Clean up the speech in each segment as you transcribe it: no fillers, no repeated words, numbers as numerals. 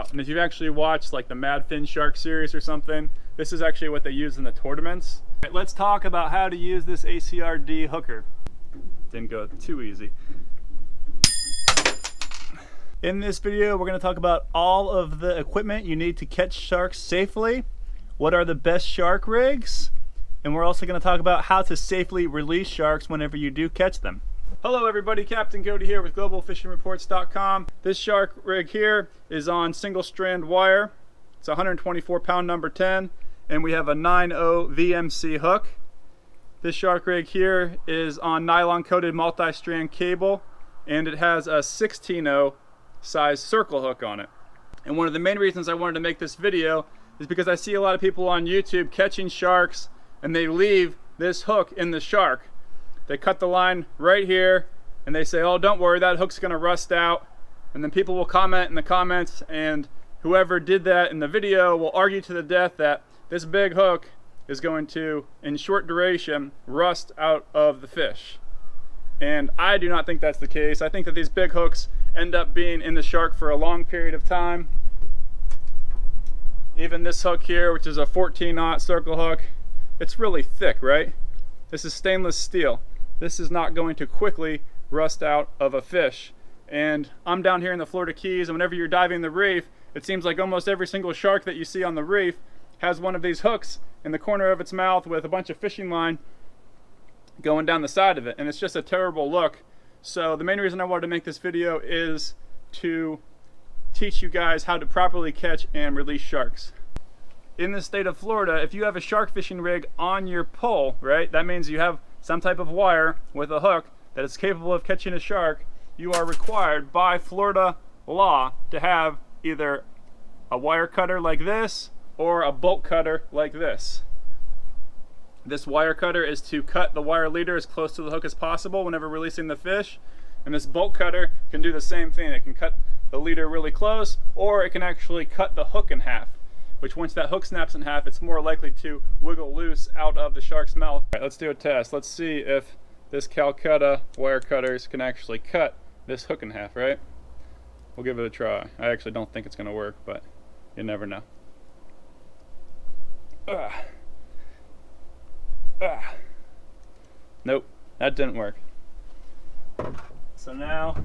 out. And if you've actually watched like the Mad Fin Shark series or something, this is actually what they use in the tournaments. Right, let's talk about how to use this ACR dehooker. Didn't go too easy. In this video, we're going to talk about all of the equipment you need to catch sharks safely, what are the best shark rigs, and we're also going to talk about how to safely release sharks whenever you do catch them. Hello everybody, Captain Cody here with globalfishingreports.com. This shark rig here is on single strand wire. It's a 124 pound number 10, and we have a 9.0 VMC hook. This shark rig here is on nylon coated multi-strand cable, and it has a 16.0 size circle hook on it. And one of the main reasons I wanted to make this video is because I see a lot of people on YouTube catching sharks and they leave this hook in the shark. They cut the line right here and they say, oh, don't worry, that hook's gonna rust out. And then people will comment in the comments, and whoever did that in the video will argue to the death that this big hook is going to, in short duration, rust out of the fish. And I do not think that's the case. I think that these big hooks end up being in the shark for a long period of time. Even this hook here, which is a 14-aught circle hook, it's really thick, right? This is stainless steel. This is not going to quickly rust out of a fish. And I'm down here in the Florida Keys, and whenever you're diving the reef, it seems like almost every single shark that you see on the reef has one of these hooks in the corner of its mouth with a bunch of fishing line going down the side of it, and it's just a terrible look. So the main reason I wanted to make this video is to teach you guys how to properly catch and release sharks. In the state of Florida, if you have a shark fishing rig on your pole, right, that means you have some type of wire with a hook that is capable of catching a shark. You are required by Florida law to have either a wire cutter like this or a bolt cutter like this. This wire cutter is to cut the wire leader as close to the hook as possible whenever releasing the fish. And this bolt cutter can do the same thing. It can cut the leader really close, or it can actually cut the hook in half, which once that hook snaps in half, it's more likely to wiggle loose out of the shark's mouth. All right, let's do a test. Let's see if this Calcutta wire cutters can actually cut this hook in half, right? We'll give it a try. I actually don't think it's gonna work, but you never know. Nope, that didn't work. So now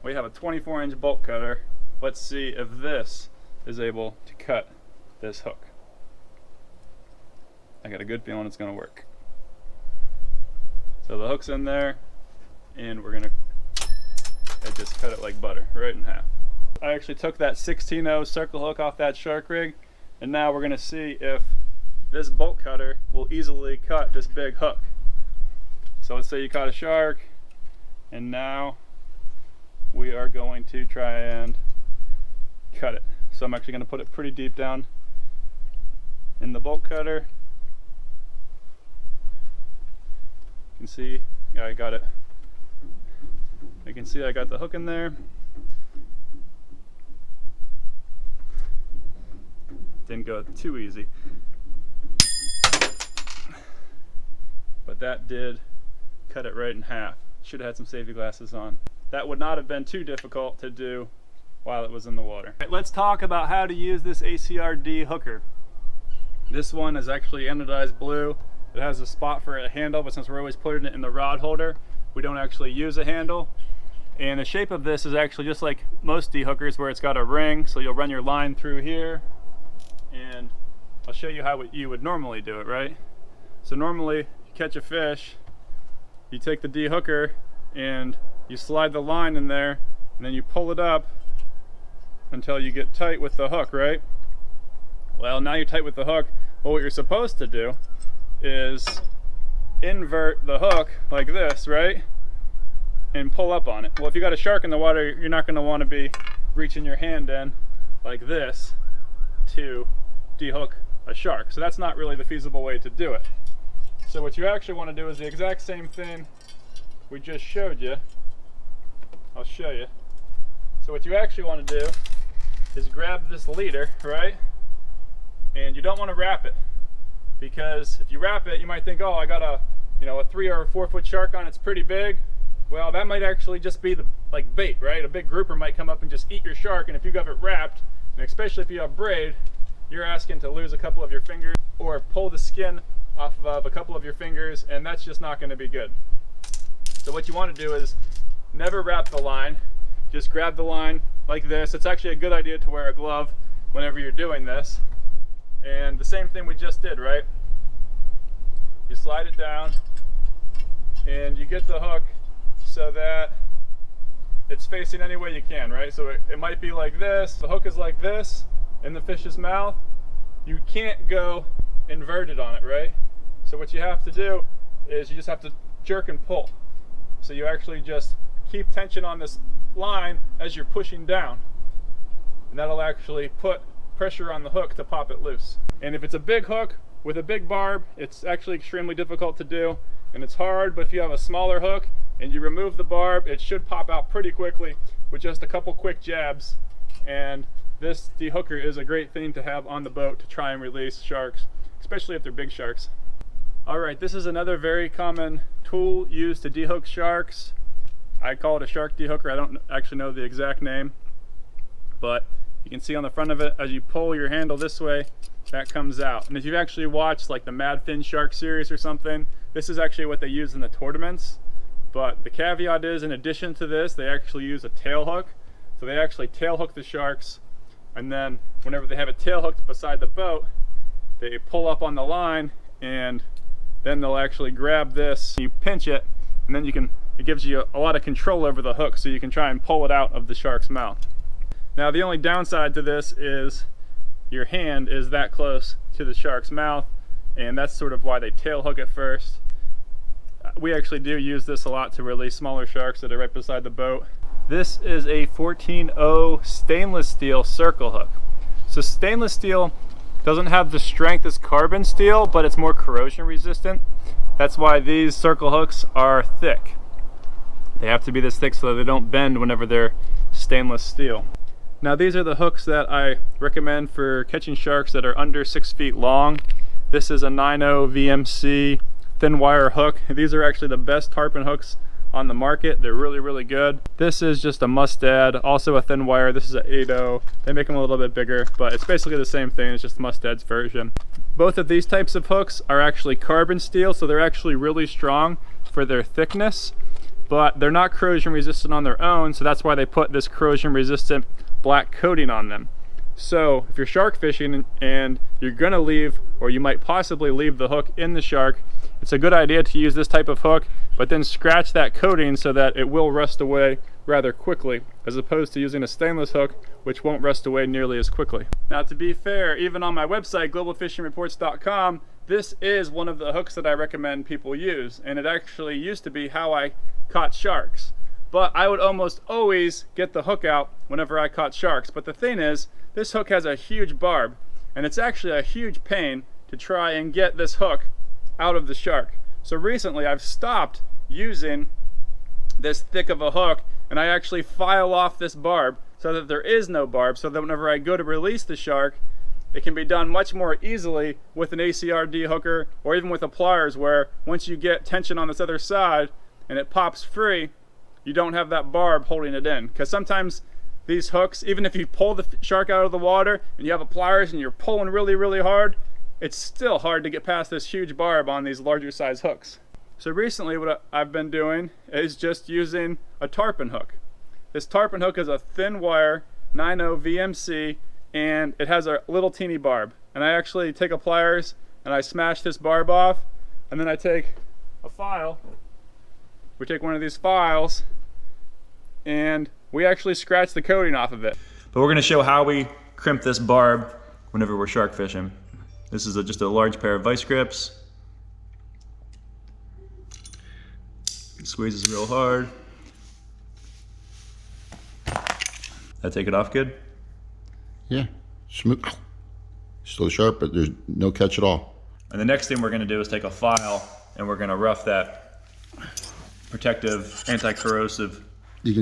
we have a 24-inch bolt cutter. Let's see if this is able to cut this hook. I got a good feeling it's gonna work. So the hook's in there, and we're gonna just cut it like butter, right in half. I actually took that 16.0 circle hook off that shark rig, and now we're gonna see if this bolt cutter will easily cut this big hook. So let's say you caught a shark, and now we are going to try and cut it. So I'm actually going to put it pretty deep down in the bolt cutter. You can see, yeah, I got it. You can see I got the hook in there. Didn't go too easy. But that did cut it right in half. Should have had some safety glasses on. That would not have been too difficult to do while it was in the water. Right, let's talk about how to use this ACR dehooker. This one is actually anodized blue. It has a spot for a handle, but since we're always putting it in the rod holder, we don't actually use a handle. And the shape of this is actually just like most dehookers, where it's got a ring, so you'll run your line through here, and I'll show you how you would normally do it, right? So normally, you catch a fish, you take the dehooker and you slide the line in there, and then you pull it up until you get tight with the hook, right? Well, now you're tight with the hook. Well, what you're supposed to do is invert the hook like this, right? And pull up on it. Well, if you got a shark in the water, you're not going to want to be reaching your hand in like this to dehook a shark. So that's not really the feasible way to do it. So what you actually want to do is the exact same thing we just showed you. I'll show you. So what you actually want to do is grab this leader, right? And you don't want to wrap it, because if you wrap it, you might think, oh, I got a 3 or 4 foot shark on, it's pretty big. Well, that might actually just be the bait, right? A big grouper might come up and just eat your shark, and if you got it wrapped, And especially if you have braid, you're asking to lose a couple of your fingers or pull the skin off of a couple of your fingers, and that's just not going to be good. So what you want to do is never wrap the line. Just grab the line like this. It's actually a good idea to wear a glove whenever you're doing this. And the same thing we just did, right? You slide it down and you get the hook so that it's facing any way you can, right? So it might be like this. The hook is like this in the fish's mouth. You can't go inverted on it, right? So what you have to do is you just have to jerk and pull. So you actually just keep tension on this line as you're pushing down. And that'll actually put pressure on the hook to pop it loose. And if it's a big hook with a big barb, it's actually extremely difficult to do, and it's hard. But if you have a smaller hook and you remove the barb, it should pop out pretty quickly with just a couple quick jabs. And this dehooker is a great thing to have on the boat to try and release sharks, especially if they're big sharks. Alright, this is another very common tool used to dehook sharks. I call it a shark dehooker. I don't actually know the exact name, but you can see on the front of it, as you pull your handle this way, that comes out. And if you've actually watched like the Mad Fin Shark series or something, this is actually what they use in the tournaments. But the caveat is, in addition to this, they actually use a tail hook. So they actually tail hook the sharks, and then whenever they have it tail hooked beside the boat, they pull up on the line, and then they'll actually grab this. You pinch it, and then it gives you a lot of control over the hook, so you can try and pull it out of the shark's mouth. Now the only downside to this is your hand is that close to the shark's mouth, and that's sort of why they tail hook it first. We actually do use this a lot to release smaller sharks that are right beside the boat. This is a 14-0 stainless steel circle hook. So stainless steel doesn't have the strength as carbon steel, but it's more corrosion resistant. That's why these circle hooks are thick. They have to be this thick so that they don't bend whenever they're stainless steel. Now these are the hooks that I recommend for catching sharks that are under 6 feet long. This is a 9.0 VMC thin wire hook. These are actually the best tarpon hooks on the market. They're really, really good. This is just a mustad, also a thin wire. This is a 8.0. They make them a little bit bigger, but it's basically the same thing. It's just mustad's version. Both of these types of hooks are actually carbon steel, so they're actually really strong for their thickness, but they're not corrosion resistant on their own, so that's why they put this corrosion resistant black coating on them. So if you're shark fishing and you're gonna leave, or you might possibly leave the hook in the shark, it's a good idea to use this type of hook, but then scratch that coating so that it will rust away rather quickly, as opposed to using a stainless hook, which won't rust away nearly as quickly. Now to be fair, even on my website, globalfishingreports.com, this is one of the hooks that I recommend people use, and it actually used to be how I caught sharks. But I would almost always get the hook out whenever I caught sharks. But the thing is, this hook has a huge barb, and it's actually a huge pain to try and get this hook out of the shark. So recently I've stopped using this thick of a hook, and I actually file off this barb so that there is no barb, so that whenever I go to release the shark, it can be done much more easily with an ACR dehooker, or even with a pliers, where once you get tension on this other side and it pops free, you don't have that barb holding it in. Because sometimes these hooks, even if you pull the shark out of the water and you have a pliers and you're pulling really, really hard, it's still hard to get past this huge barb on these larger size hooks. So recently what I've been doing is just using a tarpon hook. This tarpon hook is a thin wire 9.0 VMC, and it has a little teeny barb. And I actually take a pliers and I smash this barb off, and then I take a file. We take one of these files and we actually scratch the coating off of it. But we're going to show how we crimp this barb whenever we're shark fishing. This is just a large pair of vice grips. It squeezes real hard. That take it off good? Yeah, smooth. Still sharp, but there's no catch at all. And the next thing we're going to do is take a file and we're going to rough that protective, anti-corrosive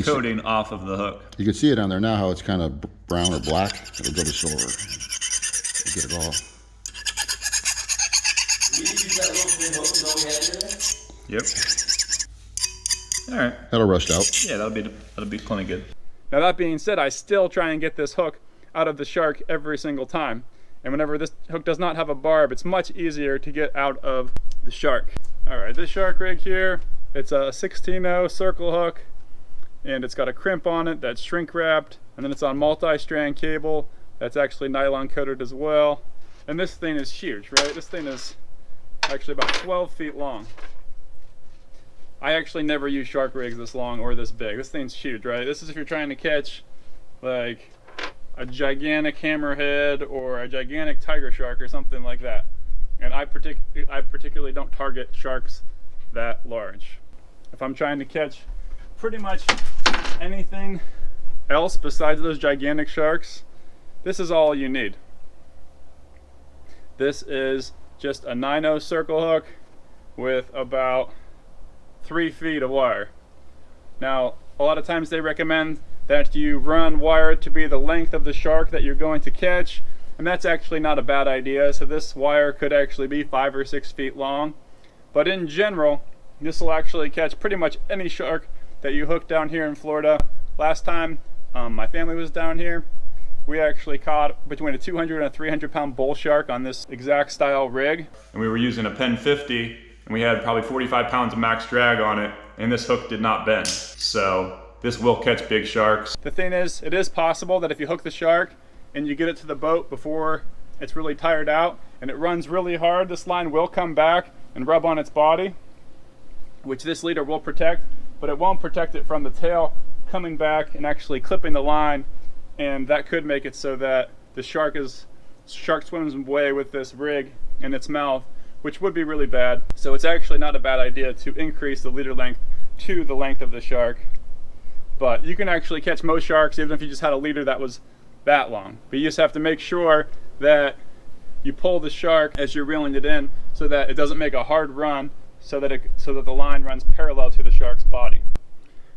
coating off of the hook. You can see it on there now, how it's kind of brown or black. It'll go to silver. We'll get it all. Yep. All right. That'll rust out. Yeah, that'll be plenty good. Now that being said, I still try and get this hook out of the shark every single time. And whenever this hook does not have a barb, it's much easier to get out of the shark. All right, this shark rig here, it's a 16-0 circle hook, and it's got a crimp on it that's shrink wrapped, and then it's on multi-strand cable that's actually nylon coated as well. And this thing is huge, right? This thing is actually about 12 feet long. I actually never use shark rigs this long or this big. This thing's huge, right? This is if you're trying to catch like a gigantic hammerhead or a gigantic tiger shark or something like that. And I particularly don't target sharks that large. If I'm trying to catch pretty much anything else besides those gigantic sharks, this is all you need. This is just a 9/0 circle hook with about 3 feet of wire. Now, a lot of times they recommend that you run wire to be the length of the shark that you're going to catch, and that's actually not a bad idea. So this wire could actually be 5 or 6 feet long, but in general, this will actually catch pretty much any shark that you hook down here in Florida. Last time my family was down here, we actually caught between a 200 and a 300 pound bull shark on this exact style rig. And we were using a Pen 50, and we had probably 45 pounds of max drag on it, and this hook did not bend. So this will catch big sharks. The thing is, it is possible that if you hook the shark and you get it to the boat before it's really tired out and it runs really hard, this line will come back and rub on its body, which this leader will protect, but it won't protect it from the tail coming back and actually clipping the line, and that could make it so that the shark swims away with this rig in its mouth, which would be really bad. So it's actually not a bad idea to increase the leader length to the length of the shark. But you can actually catch most sharks even if you just had a leader that was that long. But you just have to make sure that you pull the shark as you're reeling it in so that it doesn't make a hard run, so that the line runs parallel to the shark's body.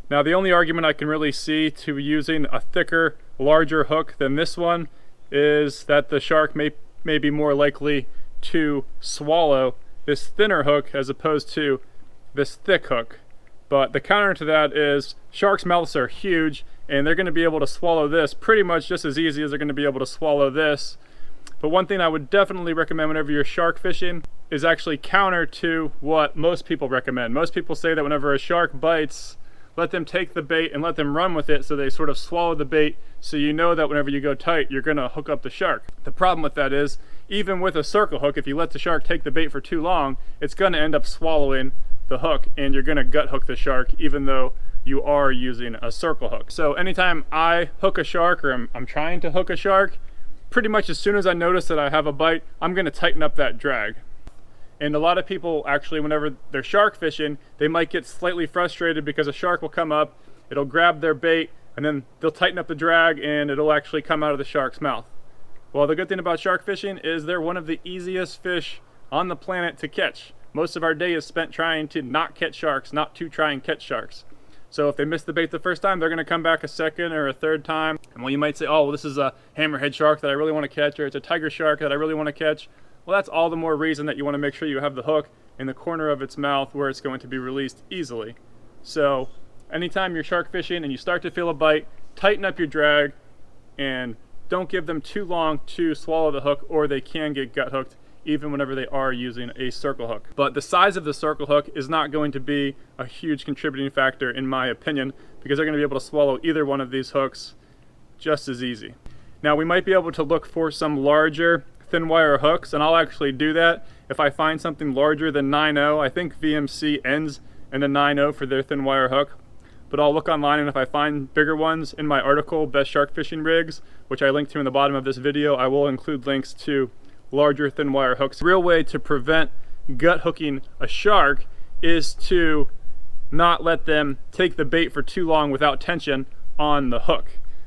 Now, the only argument I can really see to using a thicker, larger hook than this one is that the shark may be more likely to swallow this thinner hook as opposed to this thick hook. But the counter to that is sharks' mouths are huge, and they're going to be able to swallow this pretty much just as easy as they're going to be able to swallow this. But one thing I would definitely recommend whenever you're shark fishing is actually counter to what most people recommend. Most people say that whenever a shark bites, let them take the bait and let them run with it so they sort of swallow the bait, so you know that whenever you go tight, you're going to hook up the shark. The problem with that is, even with a circle hook, if you let the shark take the bait for too long, it's going to end up swallowing the hook, and you're going to gut hook the shark even though you are using a circle hook. So anytime I hook a shark, or I'm trying to hook a shark, pretty much as soon as I notice that I have a bite, I'm going to tighten up that drag. And a lot of people actually, whenever they're shark fishing, they might get slightly frustrated because a shark will come up, it'll grab their bait, and then they'll tighten up the drag and it'll actually come out of the shark's mouth. Well, the good thing about shark fishing is they're one of the easiest fish on the planet to catch. Most of our day is spent trying to not catch sharks, not to try and catch sharks. So if they miss the bait the first time, they're going to come back a second or a third time. And well, you might say, oh, well, this is a hammerhead shark that I really want to catch, or it's a tiger shark that I really want to catch. Well, that's all the more reason that you want to make sure you have the hook in the corner of its mouth where it's going to be released easily. So anytime you're shark fishing and you start to feel a bite, tighten up your drag and don't give them too long to swallow the hook, or they can get gut hooked even whenever they are using a circle hook. But the size of the circle hook is not going to be a huge contributing factor in my opinion, because they're going to be able to swallow either one of these hooks just as easy. Now, we might be able to look for some larger thin wire hooks, and I'll actually do that if I find something larger than 9/0. I think VMC ends in a 9/0 for their thin wire hook, but I'll look online, and if I find bigger ones in my article, Best Shark Fishing Rigs, which I linked to in the bottom of this video, I will include links to larger thin wire hooks. The real way to prevent gut hooking a shark is to not let them take the bait for too long without tension on the hook.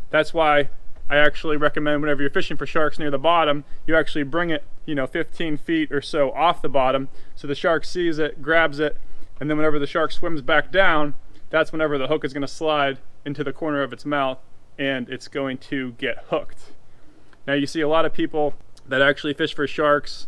That's why I actually recommend whenever you're fishing for sharks near the bottom, you actually bring it, 15 feet or so off the bottom, so the shark sees it, grabs it, and then whenever the shark swims back down, that's whenever the hook is going to slide into the corner of its mouth and it's going to get hooked. Now, you see a lot of people that actually fish for sharks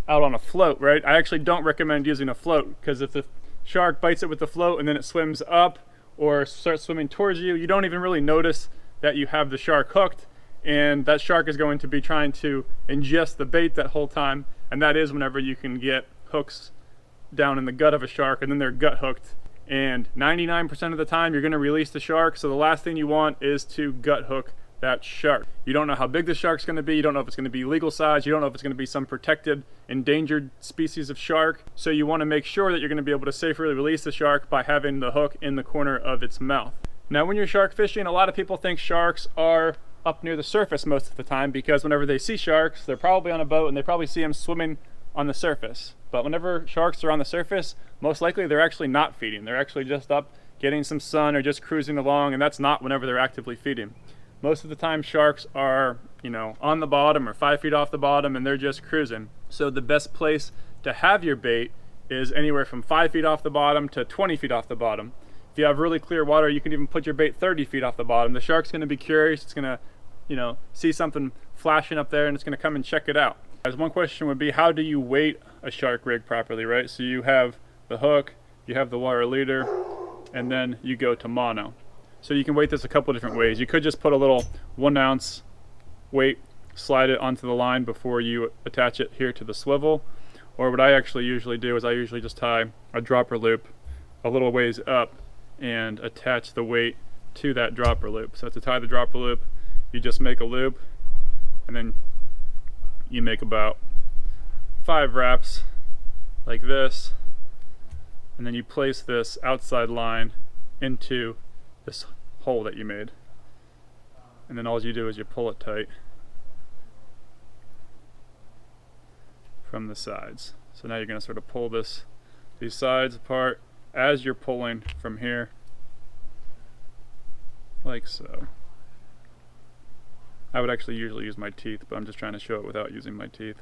out on a float, right? I actually don't recommend using a float, because if the shark bites it with the float and then it swims up or starts swimming towards you, you don't even really notice that you have the shark hooked, and that shark is going to be trying to ingest the bait that whole time, and that is whenever you can get hooks down in the gut of a shark and then they're gut hooked. And 99% of the time you're going to release the shark, so the last thing you want is to gut hook that shark. You don't know how big the shark's going to be, you don't know if it's going to be legal size, you don't know if it's going to be some protected, endangered species of shark, so you want to make sure that you're going to be able to safely release the shark by having the hook in the corner of its mouth. Now when you're shark fishing, a lot of people think sharks are up near the surface most of the time, because whenever they see sharks, they're probably on a boat and they probably see them swimming on the surface. But whenever sharks are on the surface, most likely they're actually not feeding. They're actually just up getting some sun or just cruising along, and that's not whenever they're actively feeding. Most of the time sharks are, on the bottom or 5 feet off the bottom, and they're just cruising. So the best place to have your bait is anywhere from 5 feet off the bottom to 20 feet off the bottom. If you have really clear water, you can even put your bait 30 feet off the bottom. The shark's going to be curious. It's going to, see something flashing up there, and it's going to come and check it out. As one question would be, how do you weight a shark rig properly, right? So you have the hook, you have the wire leader, and then you go to mono. So you can weight this a couple different ways. You could just put a little 1 ounce weight, slide it onto the line before you attach it here to the swivel. Or what I actually usually do is I usually just tie a dropper loop a little ways up and attach the weight to that dropper loop. So to tie the dropper loop, you just make a loop, and then you make about 5 wraps like this, and then you place this outside line into this hole that you made, and then all you do is you pull it tight from the sides. So now you're going to sort of pull these sides apart as you're pulling from here, like so. I would actually usually use my teeth, but I'm just trying to show it without using my teeth.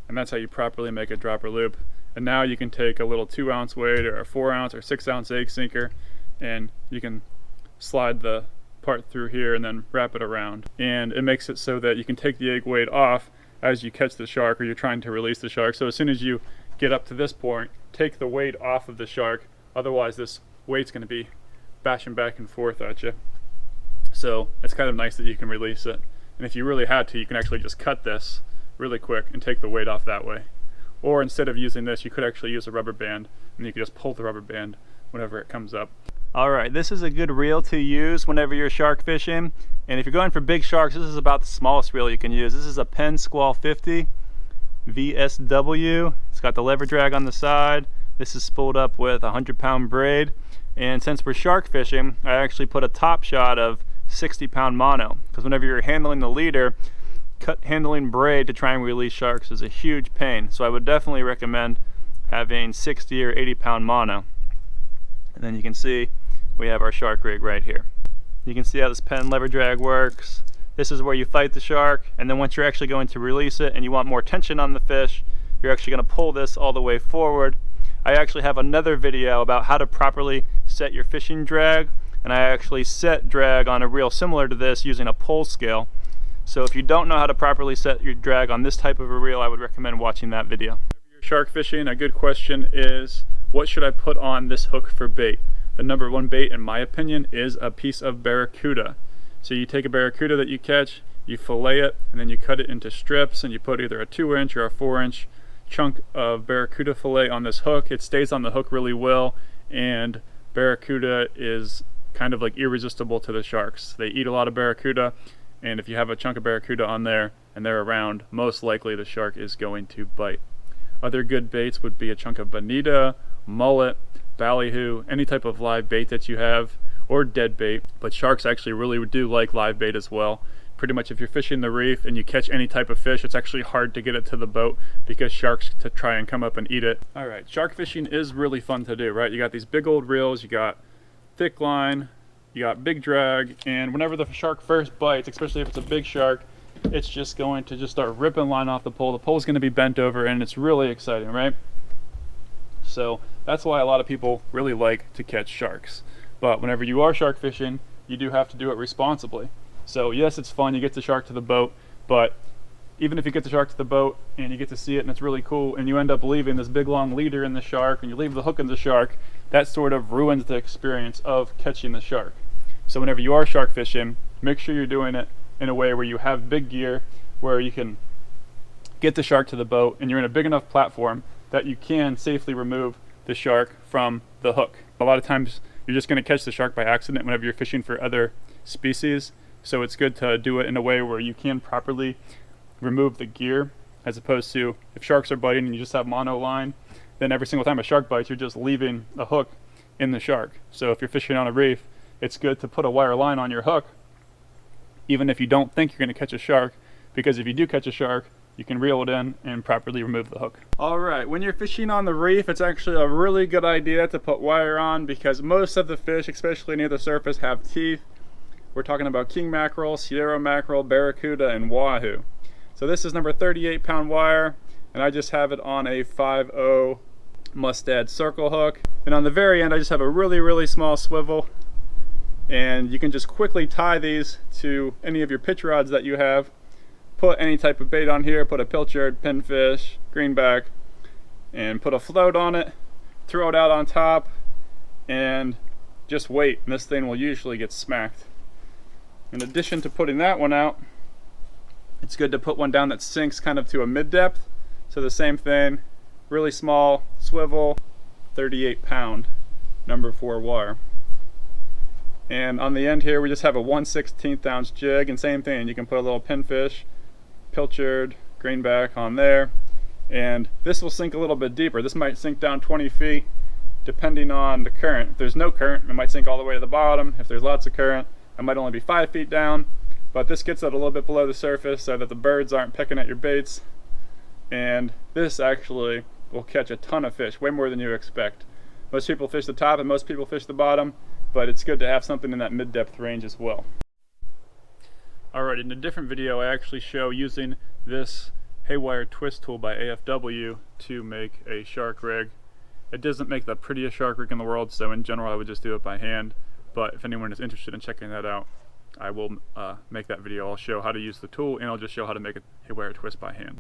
And that's how you properly make a dropper loop. And now you can take a little 2 ounce weight or a 4 ounce or 6 ounce egg sinker, and you can slide the part through here and then wrap it around. And it makes it so that you can take the egg weight off as you catch the shark or you're trying to release the shark. So as soon as you get up to this point, take the weight off of the shark. Otherwise this weight's going to be bashing back and forth at you. So it's kind of nice that you can release it. And if you really had to, you can actually just cut this really quick and take the weight off that way. Or instead of using this, you could actually use a rubber band, and you can just pull the rubber band whenever it comes up. Alright, this is a good reel to use whenever you're shark fishing. And if you're going for big sharks, this is about the smallest reel you can use. This is a Penn Squall 50 VSW. It's got the lever drag on the side. This is spooled up with a 100-pound braid. And since we're shark fishing, I actually put a top shot of 60-pound mono, because whenever you're handling the leader, handling braid to try and release sharks is a huge pain. So I would definitely recommend having 60 or 80-pound mono. And then you can see we have our shark rig right here. You can see how this Penn lever drag works. This is where you fight the shark, and then once you're actually going to release it and you want more tension on the fish, you're actually going to pull this all the way forward. I actually have another video about how to properly set your fishing drag, and I actually set drag on a reel similar to this using a pole scale. So if you don't know how to properly set your drag on this type of a reel, I would recommend watching that video. If you're shark fishing, a good question is, what should I put on this hook for bait? The number one bait, in my opinion, is a piece of barracuda. So you take a barracuda that you catch, you fillet it, and then you cut it into strips, and you put either a 2-inch or a 4-inch chunk of barracuda fillet on this hook. It stays on the hook really well, and barracuda is kind of like irresistible to the sharks. They eat a lot of barracuda, and if you have a chunk of barracuda on there and they're around, most likely the shark is going to bite. Other good baits would be a chunk of bonita, mullet, ballyhoo, any type of live bait that you have, or dead bait. But sharks actually really do like live bait as well. Pretty much if you're fishing the reef and you catch any type of fish, it's actually hard to get it to the boat because sharks to try and come up and eat it. Alright, shark fishing is really fun to do, right? You got these big old reels, you got thick line, you got big drag, and whenever the shark first bites, especially if it's a big shark, it's just going to just start ripping line off the pole. The pole's going to be bent over, and it's really exciting, right? So that's why a lot of people really like to catch sharks. But whenever you are shark fishing, you do have to do it responsibly. So yes, it's fun, you get the shark to the boat, but even if you get the shark to the boat and you get to see it and it's really cool, and you end up leaving this big long leader in the shark and you leave the hook in the shark, that sort of ruins the experience of catching the shark. So whenever you are shark fishing, make sure you're doing it in a way where you have big gear, where you can get the shark to the boat and you're in a big enough platform that you can safely remove the shark from the hook. A lot of times you're just going to catch the shark by accident whenever you're fishing for other species, so it's good to do it in a way where you can properly remove the gear, as opposed to if sharks are biting and you just have mono line, then every single time a shark bites you're just leaving a hook in the shark. So if you're fishing on a reef, it's good to put a wire line on your hook even if you don't think you're going to catch a shark, because if you do catch a shark, you can reel it in and properly remove the hook. Alright, when you're fishing on the reef, it's actually a really good idea to put wire on, because most of the fish, especially near the surface, have teeth. We're talking about king mackerel, Sierra mackerel, barracuda, and wahoo. So this is number 38 pound wire, and I just have it on a 5/0 Mustad circle hook. And on the very end, I just have a really small swivel, and you can just quickly tie these to any of your pitch rods that you have. Put any type of bait on here, put a pilchard, pinfish, greenback, and put a float on it, throw it out on top, and just wait, and this thing will usually get smacked. In addition to putting that one out, it's good to put one down that sinks kind of to a mid-depth. So the same thing, really small swivel, 38 pound, number 4 wire. And on the end here, we just have a 1/16 ounce jig, and same thing, you can put a little pinfish, pilchard, greenback on there, and this will sink a little bit deeper. This might sink down 20 feet depending on the current. If there's no current, it might sink all the way to the bottom. If there's lots of current, it might only be 5 feet down, but this gets it a little bit below the surface so that the birds aren't pecking at your baits, and this actually will catch a ton of fish, way more than you expect. Most people fish the top and most people fish the bottom, but it's good to have something in that mid-depth range as well. Alright, in a different video I actually show using this Haywire twist tool by AFW to make a shark rig. It doesn't make the prettiest shark rig in the world, so in general I would just do it by hand, but if anyone is interested in checking that out, I will make that video. I'll show how to use the tool, and I'll just show how to make a Haywire twist by hand.